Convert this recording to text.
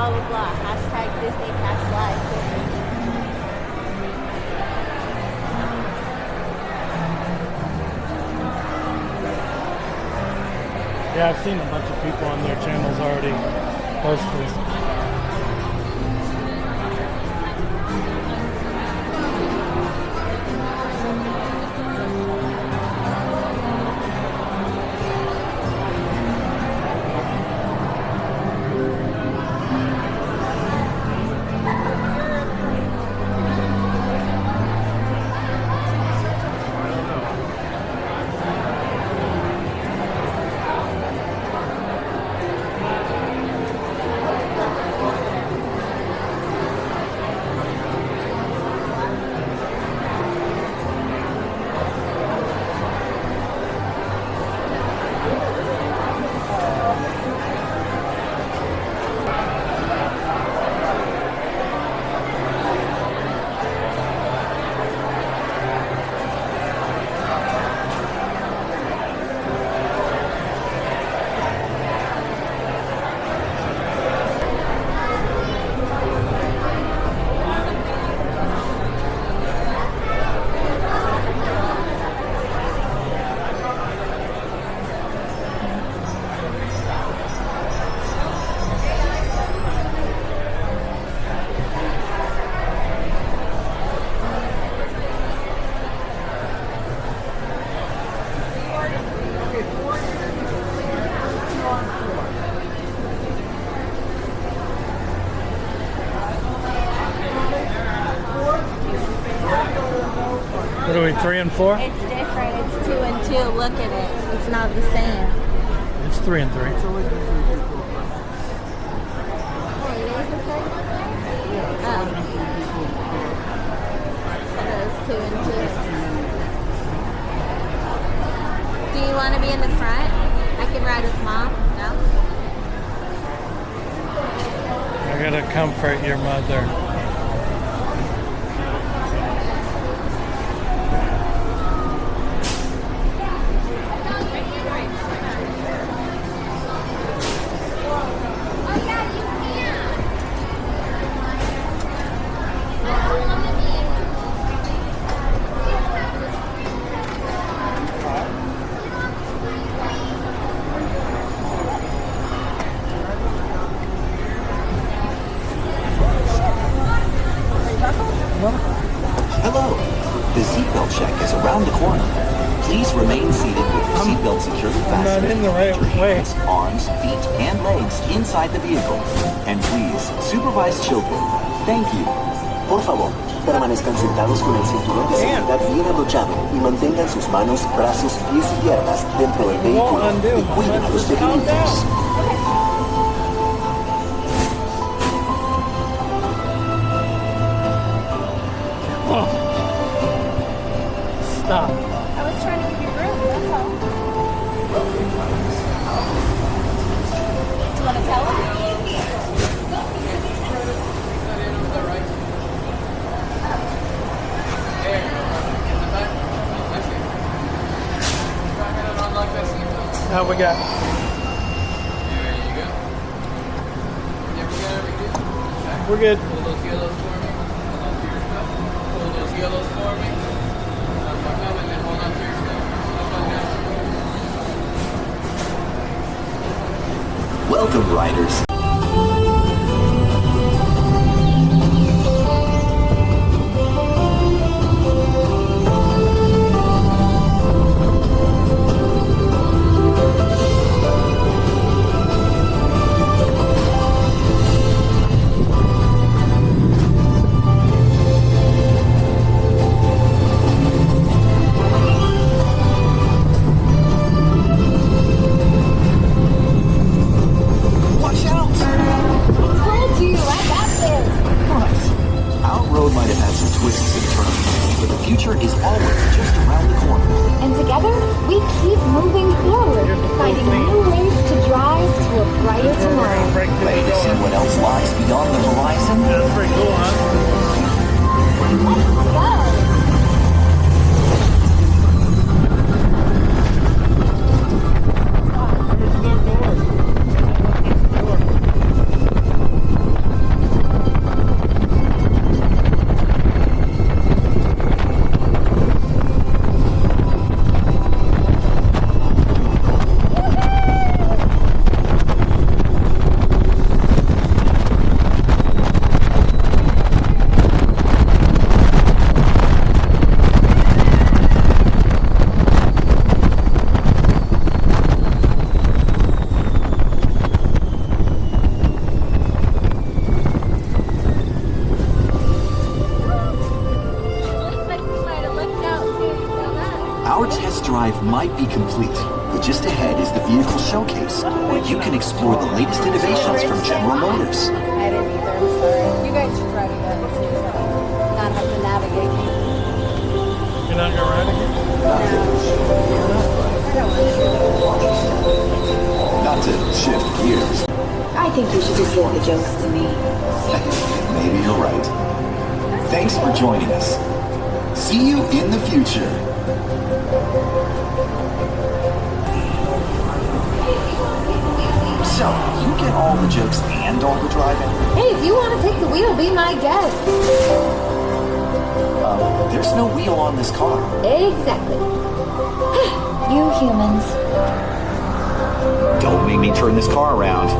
blah, blah, blah. Hashtag disneycastlife. Yeah, I've seen a bunch of people on their channels already post this. What are we, 3 and 4? It's different. It's 2 and 2. Look at it. It's not the same. It's 3 and 3. Oh, it is the same? Oh. So it's 2 and 2. Do you want to be in the front? I can ride with Mom. No? I gotta comfort your mother. Hello. The seatbelt check is around the corner. Please remain seated with your seatbelt securely fastened. not in the right Your way. hands, arms, feet, and legs inside the vehicle. And please, supervise children. Thank you. Por favor, permanezcan sentados con el cinturón de seguridad bien abrochado y mantengan sus manos, brazos, pies y piernas dentro del vehículo y cuiden a los pequeñitos. Stop. I was trying to give you room, that's all. Do you want to tell him? How we got? There you go. We're good. Pull those yellows for me. Hold on to your stuff. Pull those yellows for me. Back up and then hold on to your stuff. Up and down. Welcome, riders. Watch out! drive might be complete, but just ahead is the vehicle showcase, where you can explore the latest innovations from General Motors. I didn't either. I'm sorry. You guys should try to get it. Not have to navigate. You're not gonna ride again? Not to shift gears. I think you should just leave the jokes to me. Maybe you're right. Thanks for joining us. See you in the future. So, you get all the jokes and all the driving? Hey, if you want to take the wheel, be my guest. There's no wheel on this car. Exactly. You humans. Don't make me turn this car around.